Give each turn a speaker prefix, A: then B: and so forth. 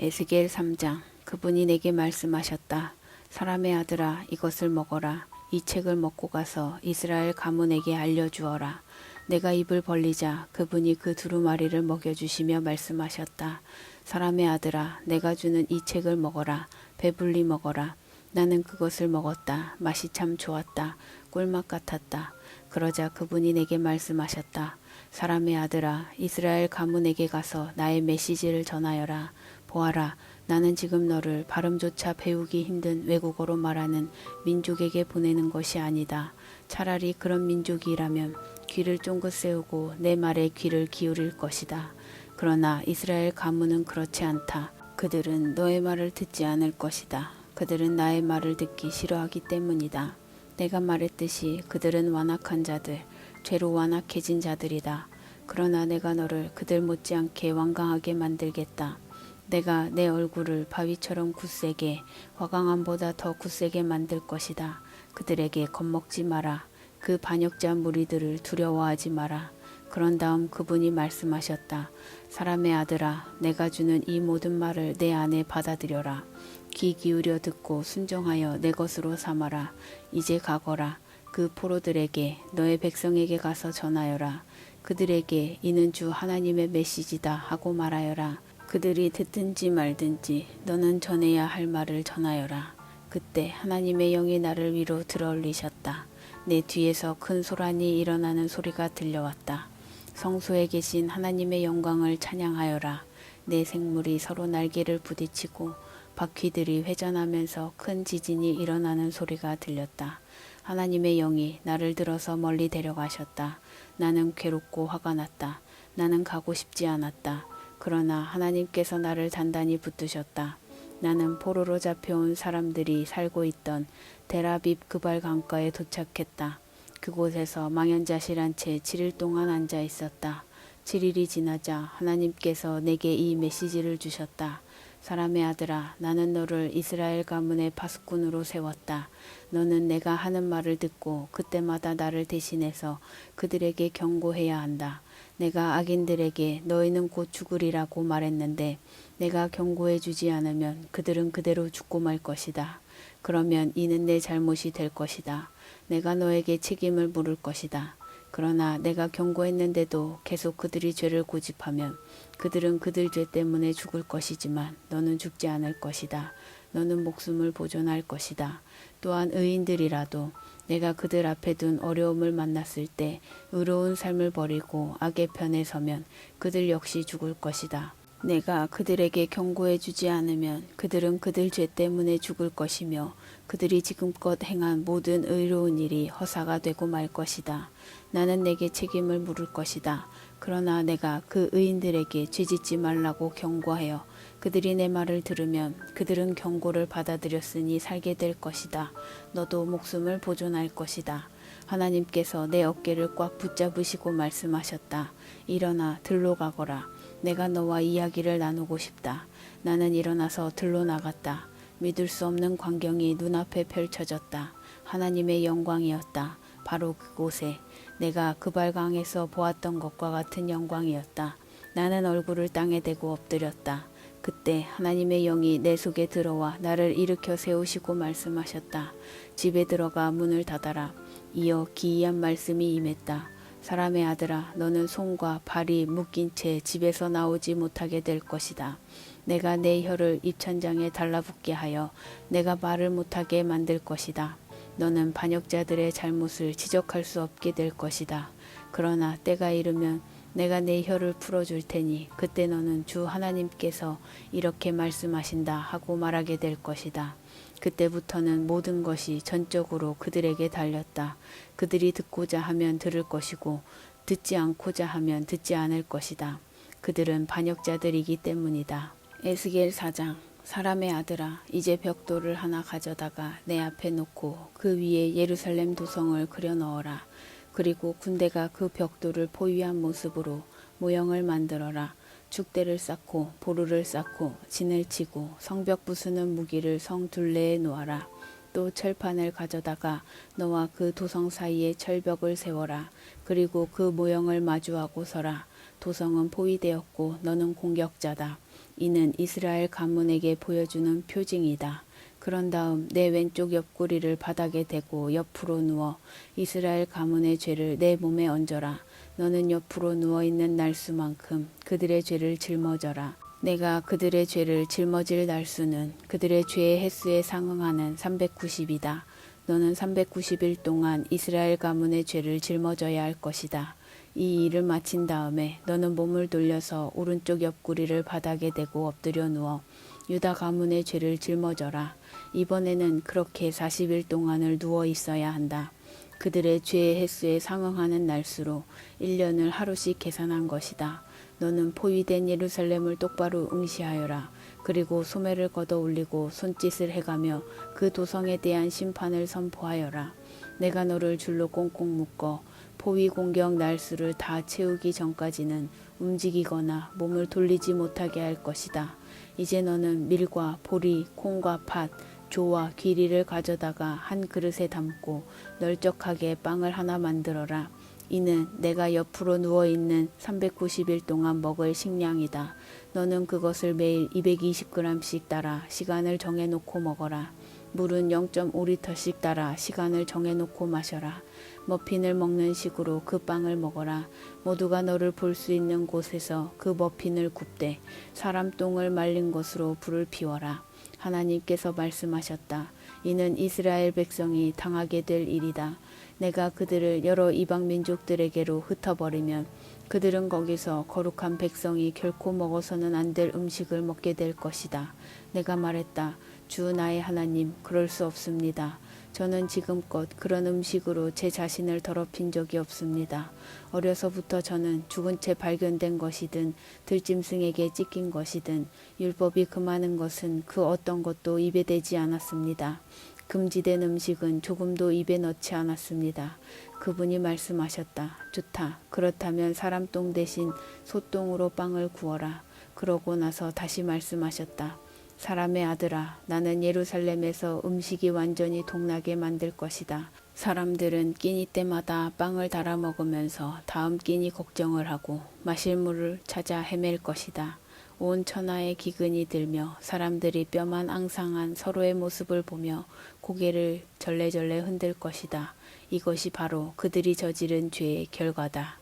A: 에스겔 3장. 그분이 내게 말씀하셨다. 사람의 아들아, 이것을 먹어라. 이 책을 먹고 가서 이스라엘 가문에게 알려주어라. 내가 입을 벌리자 그분이 그 두루마리를 먹여주시며 말씀하셨다. 사람의 아들아, 내가 주는 이 책을 먹어라. 배불리 먹어라. 나는 그것을 먹었다. 맛이 참 좋았다. 꿀맛 같았다. 그러자 그분이 내게 말씀하셨다. 사람의 아들아, 이스라엘 가문에게 가서 나의 메시지를 전하여라. 보아라, 나는 지금 너를 발음조차 배우기 힘든 외국어로 말하는 민족에게 보내는 것이 아니다. 차라리 그런 민족이라면 귀를 쫑긋 세우고 내 말에 귀를 기울일 것이다. 그러나 이스라엘 가문은 그렇지 않다. 그들은 너의 말을 듣지 않을 것이다. 그들은 나의 말을 듣기 싫어하기 때문이다. 내가 말했듯이 그들은 완악한 자들, 죄로 완악해진 자들이다. 그러나 내가 너를 그들 못지않게 완강하게 만들겠다. 내가 내 얼굴을 바위처럼 굳세게, 화강암보다 더 굳세게 만들 것이다. 그들에게 겁먹지 마라. 그 반역자 무리들을 두려워하지 마라. 그런 다음 그분이 말씀하셨다. 사람의 아들아, 내가 주는 이 모든 말을 내 안에 받아들여라. 귀 기울여 듣고 순종하여 내 것으로 삼아라. 이제 가거라. 그 포로들에게, 너의 백성에게 가서 전하여라. 그들에게 이는 주 하나님의 메시지다 하고 말하여라. 그들이 듣든지 말든지 너는 전해야 할 말을 전하여라. 그때 하나님의 영이 나를 위로 들어올리셨다. 내 뒤에서 큰 소란이 일어나는 소리가 들려왔다. 성소에 계신 하나님의 영광을 찬양하여라. 내 생물이 서로 날개를 부딪히고 바퀴들이 회전하면서 큰 지진이 일어나는 소리가 들렸다. 하나님의 영이 나를 들어서 멀리 데려가셨다. 나는 괴롭고 화가 났다. 나는 가고 싶지 않았다. 그러나 하나님께서 나를 단단히 붙드셨다. 나는 포로로 잡혀온 사람들이 살고 있던 데라빕 그발 강가에 도착했다. 그곳에서 망연자실한 채 7일 동안 앉아 있었다. 7일이 지나자 하나님께서 내게 이 메시지를 주셨다. 사람의 아들아, 나는 너를 이스라엘 가문의 파수꾼으로 세웠다. 너는 내가 하는 말을 듣고 그때마다 나를 대신해서 그들에게 경고해야 한다. 내가 악인들에게 너희는 곧 죽으리라고 말했는데 내가 경고해 주지 않으면 그들은 그대로 죽고 말 것이다. 그러면 이는 내 잘못이 될 것이다. 내가 너에게 책임을 물을 것이다. 그러나 내가 경고했는데도 계속 그들이 죄를 고집하면 그들은 그들 죄 때문에 죽을 것이지만 너는 죽지 않을 것이다. 너는 목숨을 보존할 것이다. 또한 의인들이라도 내가 그들 앞에 둔 어려움을 만났을 때 의로운 삶을 버리고 악의 편에 서면 그들 역시 죽을 것이다. 내가 그들에게 경고해 주지 않으면 그들은 그들 죄 때문에 죽을 것이며 그들이 지금껏 행한 모든 의로운 일이 허사가 되고 말 것이다. 나는 내게 책임을 물을 것이다. 그러나 내가 그 의인들에게 죄짓지 말라고 경고하여 그들이 내 말을 들으면 그들은 경고를 받아들였으니 살게 될 것이다. 너도 목숨을 보존할 것이다. 하나님께서 내 어깨를 꽉 붙잡으시고 말씀하셨다. 일어나 들로 가거라. 내가 너와 이야기를 나누고 싶다. 나는 일어나서 들로 나갔다. 믿을 수 없는 광경이 눈앞에 펼쳐졌다. 하나님의 영광이었다. 바로 그곳에 내가 그발강에서 보았던 것과 같은 영광이었다. 나는 얼굴을 땅에 대고 엎드렸다. 그때 하나님의 영이 내 속에 들어와 나를 일으켜 세우시고 말씀하셨다. 집에 들어가 문을 닫아라. 이어 기이한 말씀이 임했다. 사람의 아들아, 너는 손과 발이 묶인 채 집에서 나오지 못하게 될 것이다. 내가 내 혀를 입천장에 달라붙게 하여 내가 말을 못하게 만들 것이다. 너는 반역자들의 잘못을 지적할 수 없게 될 것이다. 그러나 때가 이르면 내가 내 혀를 풀어줄 테니 그때 너는 주 하나님께서 이렇게 말씀하신다 하고 말하게 될 것이다. 그때부터는 모든 것이 전적으로 그들에게 달렸다. 그들이 듣고자 하면 들을 것이고 듣지 않고자 하면 듣지 않을 것이다. 그들은 반역자들이기 때문이다. 에스겔 4장. 사람의 아들아, 이제 벽돌을 하나 가져다가 내 앞에 놓고 그 위에 예루살렘 도성을 그려 넣어라. 그리고 군대가 그 벽돌을 포위한 모습으로 모형을 만들어라. 축대를 쌓고 보루를 쌓고 진을 치고 성벽 부수는 무기를 성 둘레에 놓아라. 또 철판을 가져다가 너와 그 도성 사이에 철벽을 세워라. 그리고 그 모형을 마주하고 서라. 도성은 포위되었고 너는 공격자다. 이는 이스라엘 가문에게 보여주는 표징이다. 그런 다음 내 왼쪽 옆구리를 바닥에 대고 옆으로 누워 이스라엘 가문의 죄를 내 몸에 얹어라. 너는 옆으로 누워있는 날수만큼 그들의 죄를 짊어져라. 내가 그들의 죄를 짊어질 날수는 그들의 죄의 횟수에 상응하는 390이다. 너는 390일 동안 이스라엘 가문의 죄를 짊어져야 할 것이다. 이 일을 마친 다음에 너는 몸을 돌려서 오른쪽 옆구리를 바닥에 대고 엎드려 누워 유다 가문의 죄를 짊어져라. 이번에는 그렇게 40일 동안을 누워 있어야 한다. 그들의 죄의 횟수에 상응하는 날수로 1년을 하루씩 계산한 것이다. 너는 포위된 예루살렘을 똑바로 응시하여라. 그리고 소매를 걷어 올리고 손짓을 해가며 그 도성에 대한 심판을 선포하여라. 내가 너를 줄로 꽁꽁 묶어 포위 공격 날수를 다 채우기 전까지는 움직이거나 몸을 돌리지 못하게 할 것이다. 이제 너는 밀과 보리, 콩과 팥, 조와 귀리를 가져다가 한 그릇에 담고 널쩍하게 빵을 하나 만들어라. 이는 내가 옆으로 누워있는 390일 동안 먹을 식량이다. 너는 그것을 매일 220g씩 따라 시간을 정해놓고 먹어라. 물은 0.5리터씩 따라 시간을 정해놓고 마셔라. 머핀을 먹는 식으로 그 빵을 먹어라. 모두가 너를 볼 수 있는 곳에서 그 머핀을 굽되 사람 똥을 말린 것으로 불을 피워라. 하나님께서 말씀하셨다. 이는 이스라엘 백성이 당하게 될 일이다. 내가 그들을 여러 이방 민족들에게로 흩어버리면 그들은 거기서 거룩한 백성이 결코 먹어서는 안 될 음식을 먹게 될 것이다. 내가 말했다. 주 나의 하나님, 그럴 수 없습니다. 저는 지금껏 그런 음식으로 제 자신을 더럽힌 적이 없습니다. 어려서부터 저는 죽은 채 발견된 것이든 들짐승에게 찢긴 것이든 율법이 금하는 것은 그 어떤 것도 입에 대지 않았습니다. 금지된 음식은 조금도 입에 넣지 않았습니다. 그분이 말씀하셨다. 좋다. 그렇다면 사람 똥 대신 소똥으로 빵을 구워라. 그러고 나서 다시 말씀하셨다. 사람의 아들아, 나는 예루살렘에서 음식이 완전히 동나게 만들 것이다. 사람들은 끼니 때마다 빵을 달아 먹으면서 다음 끼니 걱정을 하고 마실 물을 찾아 헤맬 것이다. 온 천하에 기근이 들며 사람들이 뼈만 앙상한 서로의 모습을 보며 고개를 절레절레 흔들 것이다. 이것이 바로 그들이 저지른 죄의 결과다.